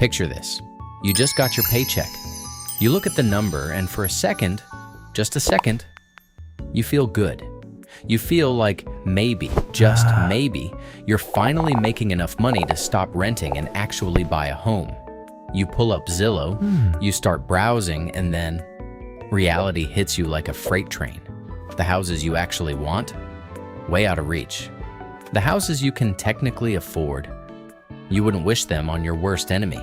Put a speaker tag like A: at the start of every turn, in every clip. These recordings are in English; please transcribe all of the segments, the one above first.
A: Picture this. You just got your paycheck. You look at the number and for a second, just a second, you feel good. You feel like maybe, just maybe, you're finally making enough money to stop renting and actually buy a home. You pull up Zillow, you start browsing, and then reality hits you like a freight train. The houses you actually want, way out of reach. The houses you can technically afford, you wouldn't wish them on your worst enemy.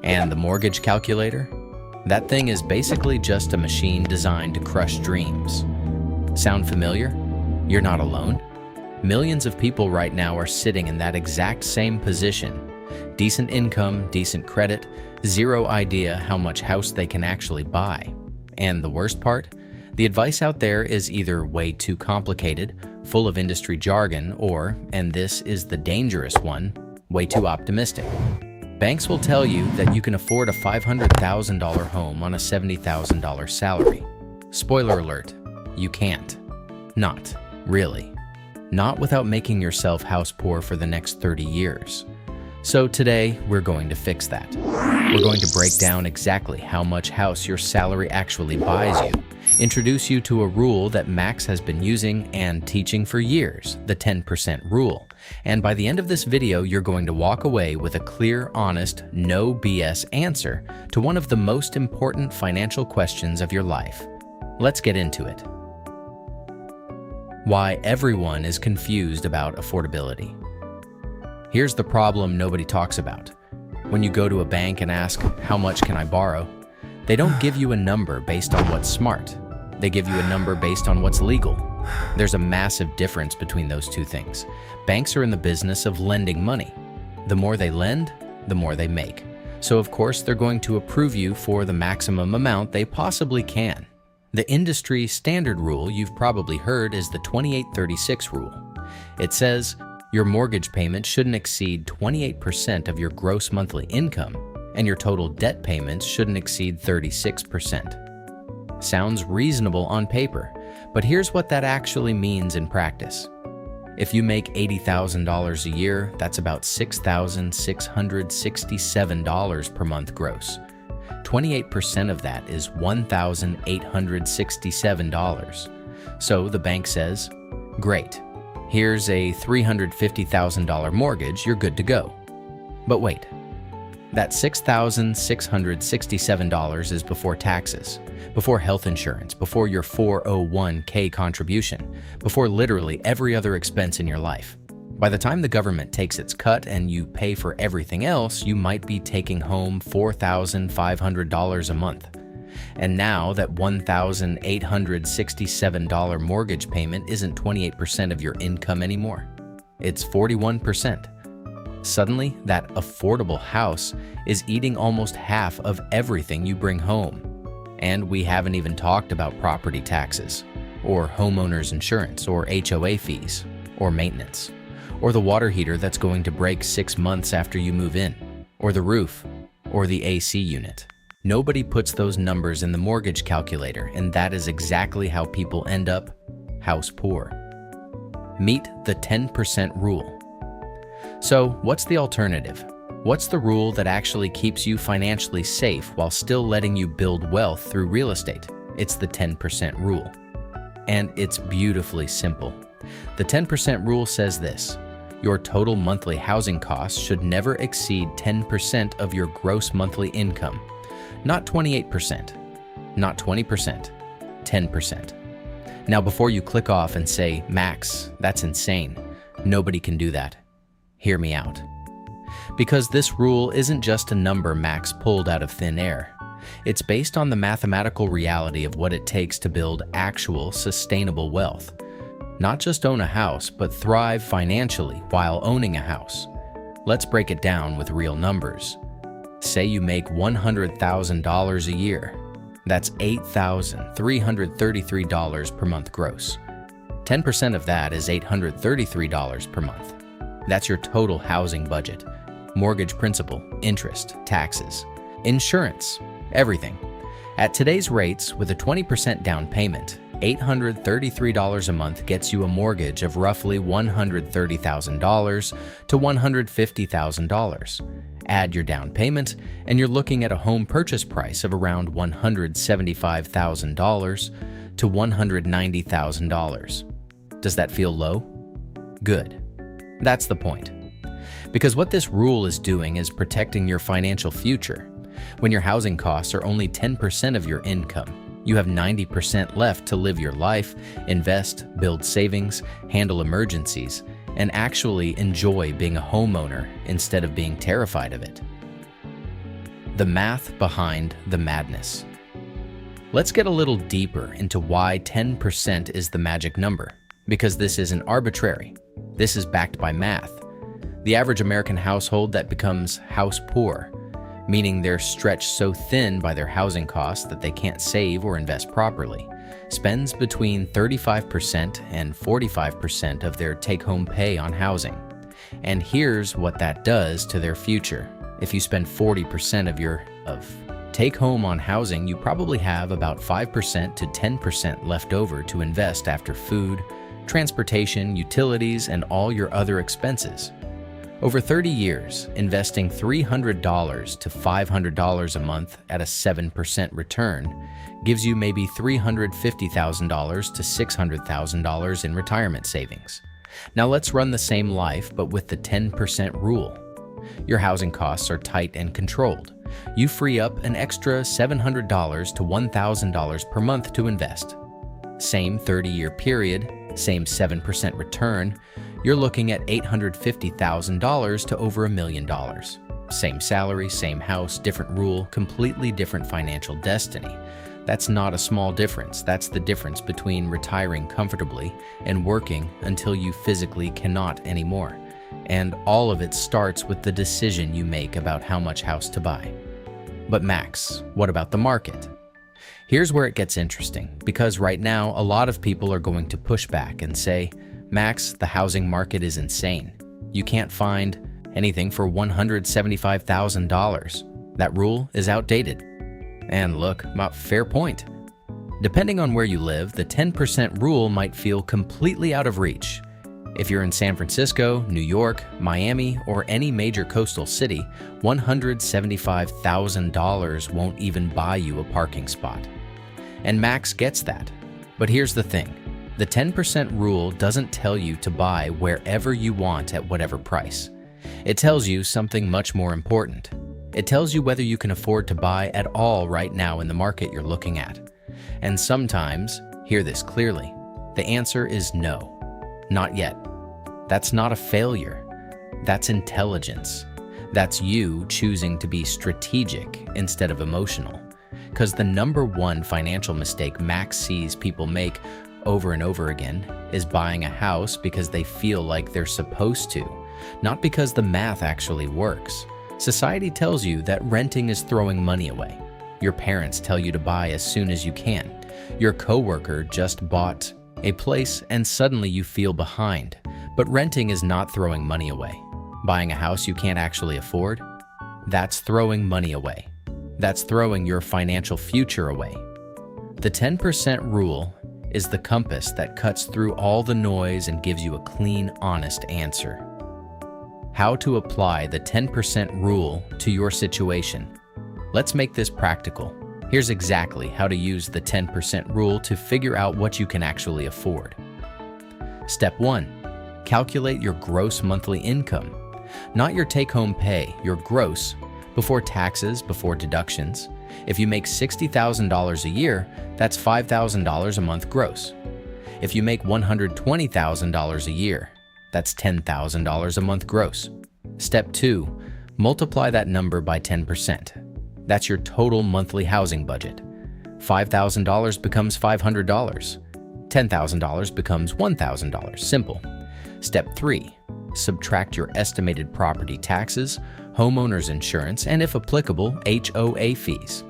A: And the mortgage calculator? That thing is basically just a machine designed to crush dreams. Sound familiar? You're not alone. Millions of people right now are sitting in that exact same position. Decent income, decent credit, zero idea how much house they can actually buy. And the worst part? The advice out there is either way too complicated, full of industry jargon, or, and this is the dangerous one, way too optimistic. Banks will tell you that you can afford a $500,000 home on a $70,000 salary. Spoiler alert, you can't. Not really. Not without making yourself house poor for the next 30 years. So today, we're going to fix that. We're going to break down exactly how much house your salary actually buys you, introduce you to a rule that Max has been using and teaching for years, the 10% rule. And by the end of this video, you're going to walk away with a clear, honest, no BS answer to one of the most important financial questions of your life. Let's get into it. Why everyone is confused about affordability. Here's the problem nobody talks about. When you go to a bank and ask, how much can I borrow? They don't give you a number based on what's smart. They give you a number based on what's legal. There's a massive difference between those two things. Banks are in the business of lending money. The more they lend, the more they make. So of course, they're going to approve you for the maximum amount they possibly can. The industry standard rule you've probably heard is the 28-36 rule. It says, your mortgage payment shouldn't exceed 28% of your gross monthly income, and your total debt payments shouldn't exceed 36%. Sounds reasonable on paper, but here's what that actually means in practice. If you make $80,000 a year, that's about $6,667 per month gross. 28% of that is $1,867. So the bank says, great. Here's a $350,000 mortgage, you're good to go. But wait, that $6,667 is before taxes, before health insurance, before your 401k contribution, before literally every other expense in your life. By the time the government takes its cut and you pay for everything else, you might be taking home $4,500 a month. And now that $1,867 mortgage payment isn't 28% of your income anymore. It's 41%. Suddenly, that affordable house is eating almost half of everything you bring home. And we haven't even talked about property taxes, or homeowner's insurance, or HOA fees, or maintenance, or the water heater that's going to break 6 months after you move in, or the roof, or the AC unit. Nobody puts those numbers in the mortgage calculator, and that is exactly how people end up house poor. Meet the 10% rule. So, what's the alternative? What's the rule that actually keeps you financially safe while still letting you build wealth through real estate? It's the 10% rule. And it's beautifully simple. The 10% rule says this: your total monthly housing costs should never exceed 10% of your gross monthly income. Not 28%, not 20%, 10%. Now before you click off and say, Max, that's insane, nobody can do that. Hear me out. Because this rule isn't just a number Max pulled out of thin air. It's based on the mathematical reality of what it takes to build actual sustainable wealth. Not just own a house, but thrive financially while owning a house. Let's break it down with real numbers. Say you make $100,000 a year. That's $8,333 per month gross. 10% of that is $833 per month. That's your total housing budget. Mortgage principal, interest, taxes, insurance, everything. At today's rates, with a 20% down payment, $833 a month gets you a mortgage of roughly $130,000 to $150,000. Add your down payment, and you're looking at a home purchase price of around $175,000 to $190,000. Does that feel low? Good. That's the point. Because what this rule is doing is protecting your financial future. When your housing costs are only 10% of your income, you have 90% left to live your life, invest, build savings, handle emergencies, and actually enjoy being a homeowner instead of being terrified of it. The math behind the madness. Let's get a little deeper into why 10% is the magic number, because this isn't arbitrary. This is backed by math. The average American household that becomes house poor, meaning they're stretched so thin by their housing costs that they can't save or invest properly, spends between 35% and 45% of their take-home pay on housing. And here's what that does to their future. If you spend 40% of take-home on housing, you probably have about 5% to 10% left over to invest after food, transportation, utilities, and all your other expenses. Over 30 years, investing $300 to $500 a month at a 7% return gives you maybe $350,000 to $600,000 in retirement savings. Now let's run the same life, but with the 10% rule. Your housing costs are tight and controlled. You free up an extra $700 to $1,000 per month to invest. Same 30-year period, same 7% return, you're looking at $850,000 to over $1 million. Same salary, same house, different rule, completely different financial destiny. That's not a small difference. That's the difference between retiring comfortably and working until you physically cannot anymore. And all of it starts with the decision you make about how much house to buy. But Max, what about the market? Here's where it gets interesting, because right now a lot of people are going to push back and say, Max, the housing market is insane. You can't find anything for $175,000. That rule is outdated. And look, fair point. Depending on where you live, the 10% rule might feel completely out of reach. If you're in San Francisco, New York, Miami, or any major coastal city, $175,000 won't even buy you a parking spot. And Max gets that. But here's the thing. The 10% rule doesn't tell you to buy wherever you want at whatever price. It tells you something much more important. It tells you whether you can afford to buy at all right now in the market you're looking at. And sometimes, hear this clearly, the answer is no. Not yet. That's not a failure. That's intelligence. That's you choosing to be strategic instead of emotional. Because the number one financial mistake Max sees people make over and over again is buying a house because they feel like they're supposed to, not because the math actually works. Society tells you that renting is throwing money away. Your parents tell you to buy as soon as you can. Your coworker just bought a place and suddenly you feel behind. But renting is not throwing money away. Buying a house you can't actually afford? That's throwing money away. That's throwing your financial future away. The 10% rule is the compass that cuts through all the noise and gives you a clean, honest answer. How to apply the 10% rule to your situation. Let's make this practical. Here's exactly how to use the 10% rule to figure out what you can actually afford. Step 1. Calculate your gross monthly income. Not your take-home pay, your gross, before taxes, before deductions. If you make $60,000 a year, that's $5,000 a month gross. If you make $120,000 a year, that's $10,000 a month gross. Step 2, multiply that number by 10%. That's your total monthly housing budget. $5,000 becomes $500. $10,000 becomes $1,000. Simple. Step 3, subtract your estimated property taxes, homeowner's insurance, and if applicable, HOA fees.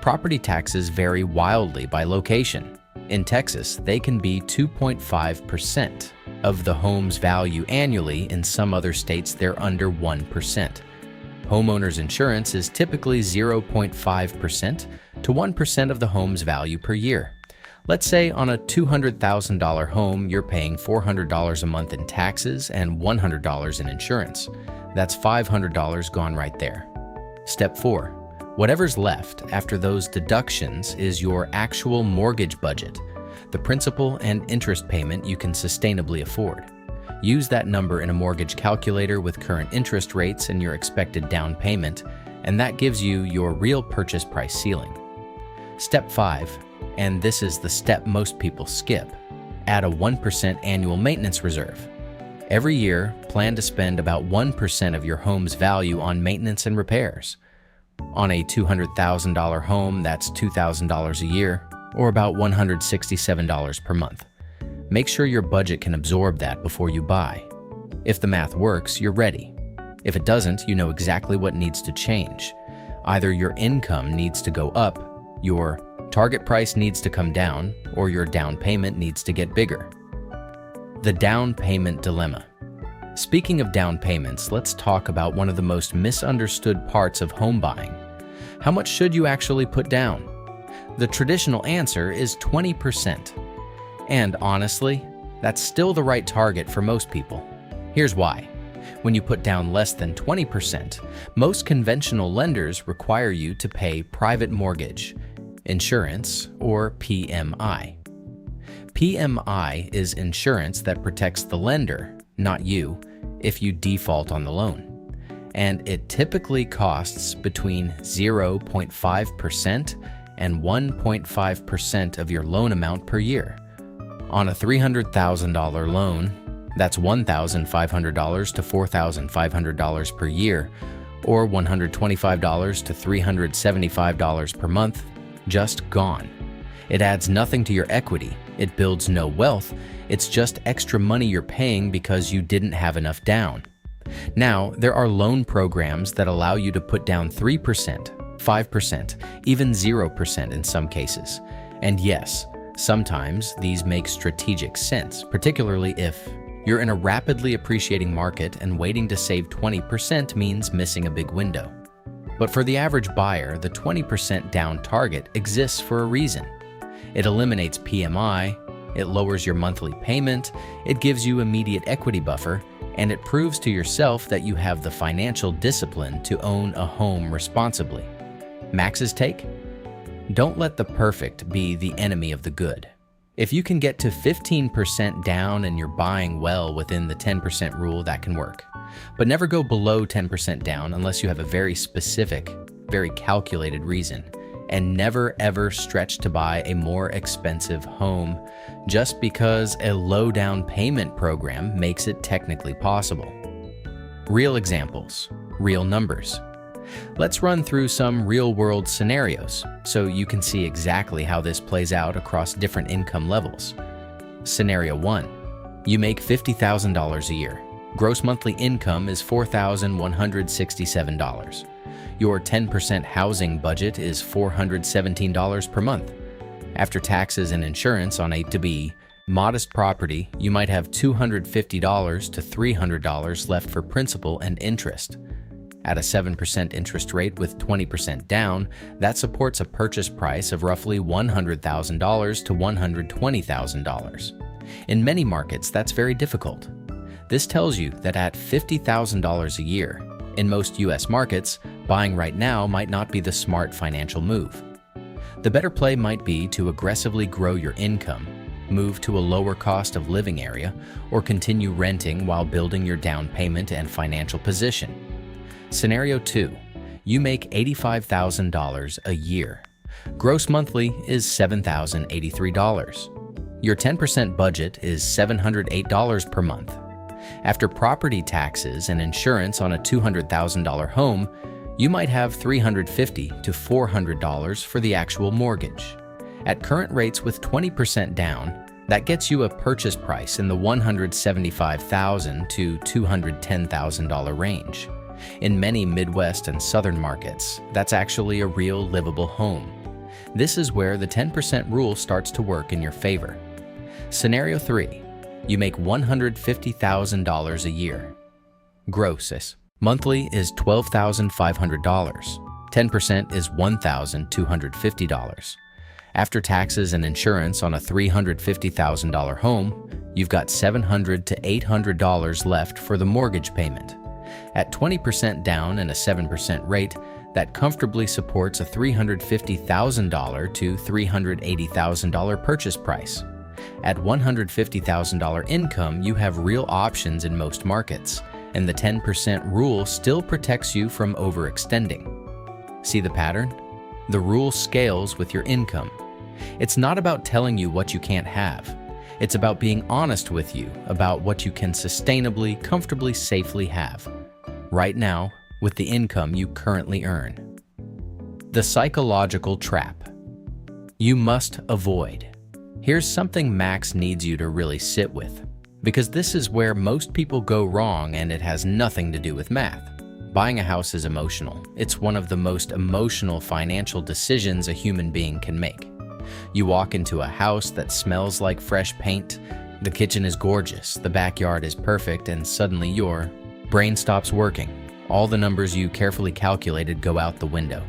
A: Property taxes vary wildly by location. In Texas, they can be 2.5% of the home's value annually. In some other states, they're under 1%. Homeowner's insurance is typically 0.5% to 1% of the home's value per year. Let's say on a $200,000 home, you're paying $400 a month in taxes and $100 in insurance. That's $500 gone right there. Step 4. Whatever's left after those deductions is your actual mortgage budget, the principal and interest payment you can sustainably afford. Use that number in a mortgage calculator with current interest rates and your expected down payment, and that gives you your real purchase price ceiling. Step 5, and this is the step most people skip, add a 1% annual maintenance reserve. Every year, plan to spend about 1% of your home's value on maintenance and repairs. On a $200,000 home, that's $2,000 a year, or about $167 per month. Make sure your budget can absorb that before you buy. If the math works, you're ready. If it doesn't, you know exactly what needs to change. Either your income needs to go up, your target price needs to come down, or your down payment needs to get bigger. The down payment dilemma. Speaking of down payments, let's talk about one of the most misunderstood parts of home buying. How much should you actually put down? The traditional answer is 20%. And honestly, that's still the right target for most people. Here's why. When you put down less than 20%, most conventional lenders require you to pay private mortgage, insurance, or PMI. PMI is insurance that protects the lender, not you, if you default on the loan. And it typically costs between 0.5% and 1.5% of your loan amount per year. On a $300,000 loan, that's $1,500 to $4,500 per year, or $125 to $375 per month, just gone. It adds nothing to your equity. It builds no wealth. It's just extra money you're paying because you didn't have enough down. Now, there are loan programs that allow you to put down 3%, 5%, even 0% in some cases. And yes, sometimes these make strategic sense, particularly if you're in a rapidly appreciating market and waiting to save 20% means missing a big window. But for the average buyer, the 20% down target exists for a reason. It eliminates PMI, it lowers your monthly payment, it gives you immediate equity buffer, and it proves to yourself that you have the financial discipline to own a home responsibly. Max's take? Don't let the perfect be the enemy of the good. If you can get to 15% down and you're buying well within the 10% rule, that can work. But never go below 10% down unless you have a very specific, very calculated reason. And never ever stretch to buy a more expensive home just because a low down payment program makes it technically possible. Real examples, real numbers. Let's run through some real-world scenarios so you can see exactly how this plays out across different income levels. Scenario 1. You make $50,000 a year. Gross monthly income is $4,167. Your 10% housing budget is $417 per month. After taxes and insurance on A to B, modest property, you might have $250 to $300 left for principal and interest. At a 7% interest rate with 20% down, that supports a purchase price of roughly $100,000 to $120,000. In many markets, that's very difficult. This tells you that at $50,000 a year, in most US markets, buying right now might not be the smart financial move. The better play might be to aggressively grow your income, move to a lower cost of living area, or continue renting while building your down payment and financial position. Scenario 2. You make $85,000 a year. Gross monthly is $7,083. Your 10% budget is $708 per month. After property taxes and insurance on a $200,000 home, you might have $350 to $400 for the actual mortgage. At current rates with 20% down, that gets you a purchase price in the $175,000 to $210,000 range. In many Midwest and Southern markets, that's actually a real livable home. This is where the 10% rule starts to work in your favor. Scenario 3. You make $150,000 a year. Gross monthly is $12,500. 10% is $1,250. After taxes and insurance on a $350,000 home, you've got $700 to $800 left for the mortgage payment. At 20% down and a 7% rate, that comfortably supports a $350,000 to $380,000 purchase price. At $150,000 income, you have real options in most markets, and the 10% rule still protects you from overextending. See the pattern? The rule scales with your income. It's not about telling you what you can't have. It's about being honest with you about what you can sustainably, comfortably, safely have right now with the income you currently earn. The psychological trap you must avoid. Here's something Max needs you to really sit with, because this is where most people go wrong, and it has nothing to do with math. Buying a house is emotional. It's one of the most emotional financial decisions a human being can make. You walk into a house that smells like fresh paint, the kitchen is gorgeous, the backyard is perfect, and suddenly your brain stops working. All the numbers you carefully calculated go out the window.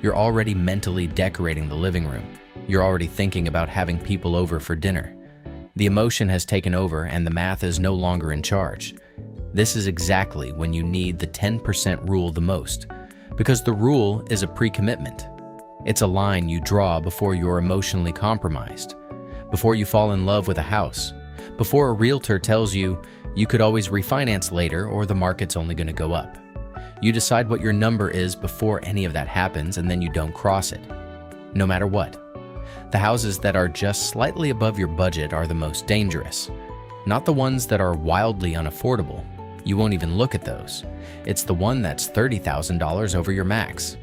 A: You're already mentally decorating the living room. You're already thinking about having people over for dinner. The emotion has taken over and the math is no longer in charge. This is exactly when you need the 10% rule the most, because the rule is a pre-commitment. It's a line you draw before you're emotionally compromised, before you fall in love with a house, before a realtor tells you you could always refinance later or the market's only going to go up. You decide what your number is before any of that happens, and then you don't cross it, no matter what. The houses that are just slightly above your budget are the most dangerous, not the ones that are wildly unaffordable. You won't even look at those. It's the one that's $30,000 over your max.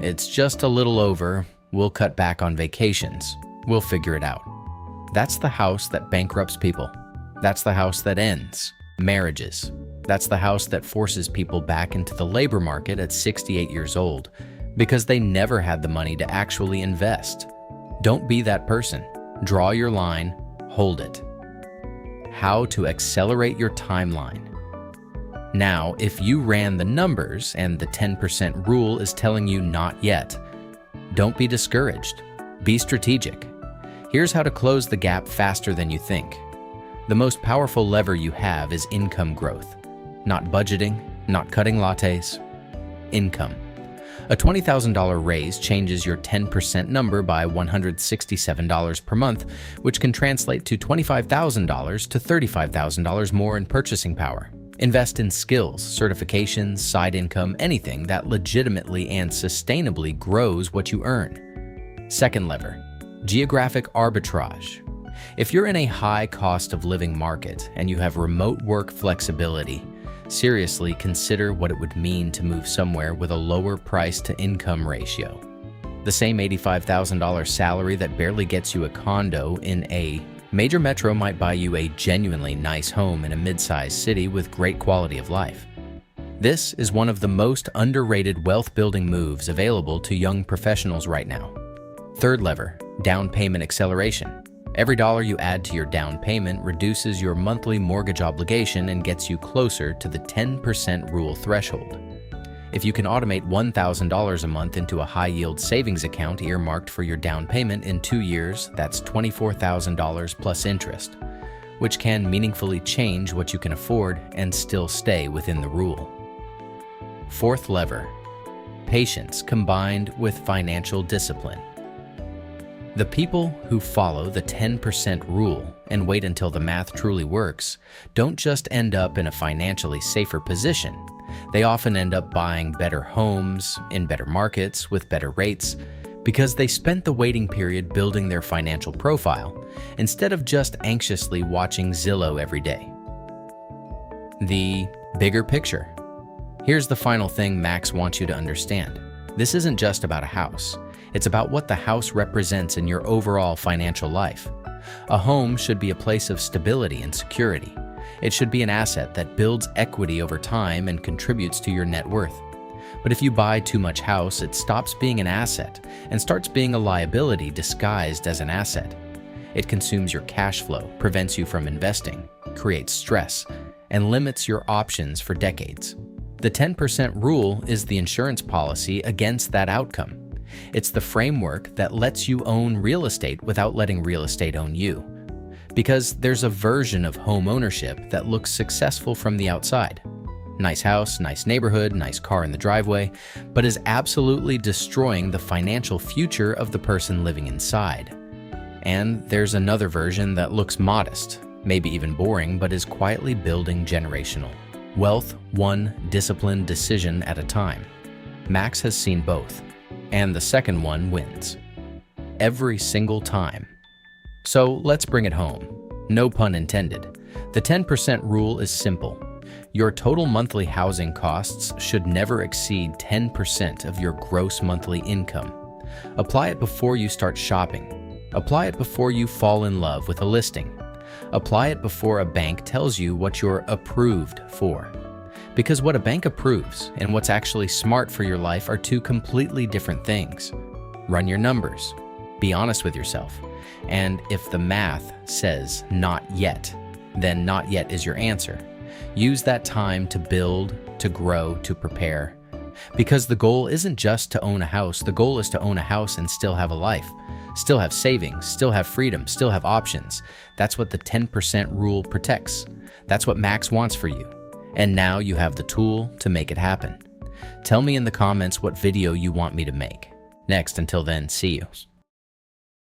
A: It's just a little over, we'll cut back on vacations, we'll figure it out. That's the house that bankrupts people. That's the house that ends marriages. That's the house that forces people back into the labor market at 68 years old because they never had the money to actually invest. Don't be that person. Draw your line, hold it. How to accelerate your timeline. Now, if you ran the numbers and the 10% rule is telling you not yet, don't be discouraged. Be strategic. Here's how to close the gap faster than you think. The most powerful lever you have is income growth. Not budgeting, not cutting lattes. Income. A $20,000 raise changes your 10% number by $167 per month, which can translate to $25,000 to $35,000 more in purchasing power. Invest in skills, certifications, side income, anything that legitimately and sustainably grows what you earn. Second lever, geographic arbitrage. If you're in a high cost of living market and you have remote work flexibility, seriously consider what it would mean to move somewhere with a lower price to income ratio. The same $85,000 salary that barely gets you a condo in a major metro might buy you a genuinely nice home in a mid-sized city with great quality of life. This is one of the most underrated wealth-building moves available to young professionals right now. Third lever, down payment acceleration. Every dollar you add to your down payment reduces your monthly mortgage obligation and gets you closer to the 10% rule threshold. If you can automate $1,000 a month into a high-yield savings account earmarked for your down payment in 2 years, that's $24,000 plus interest, which can meaningfully change what you can afford and still stay within the rule. Fourth lever, patience combined with financial discipline. The people who follow the 10% rule and wait until the math truly works don't just end up in a financially safer position. They often end up buying better homes in better markets with better rates because they spent the waiting period building their financial profile instead of just anxiously watching Zillow every day. The bigger picture. Here's the final thing Max wants you to understand. This isn't just about a house. It's about what the house represents in your overall financial life. A home should be a place of stability and security. It should be an asset that builds equity over time and contributes to your net worth. But if you buy too much house, it stops being an asset and starts being a liability disguised as an asset. It consumes your cash flow, prevents you from investing, creates stress, and limits your options for decades. The 10% rule is the insurance policy against that outcome. It's the framework that lets you own real estate without letting real estate own you. Because there's a version of home ownership that looks successful from the outside. Nice house, nice neighborhood, nice car in the driveway, but is absolutely destroying the financial future of the person living inside. And there's another version that looks modest, maybe even boring, but is quietly building generational wealth, one disciplined decision at a time. Max has seen both, and the second one wins. Every single time. So let's bring it home. No pun intended. The 10% rule is simple. Your total monthly housing costs should never exceed 10% of your gross monthly income. Apply it before you start shopping. Apply it before you fall in love with a listing. Apply it before a bank tells you what you're approved for. Because what a bank approves and what's actually smart for your life are two completely different things. Run your numbers. Be honest with yourself. And if the math says not yet, then not yet is your answer. Use that time to build, to grow, to prepare. Because the goal isn't just to own a house, the goal is to own a house and still have a life. Still have savings, still have freedom, still have options. That's what the 10% rule protects. That's what Max wants for you. And now you have the tool to make it happen. Tell me in the comments what video you want me to make. Next, until then, see you.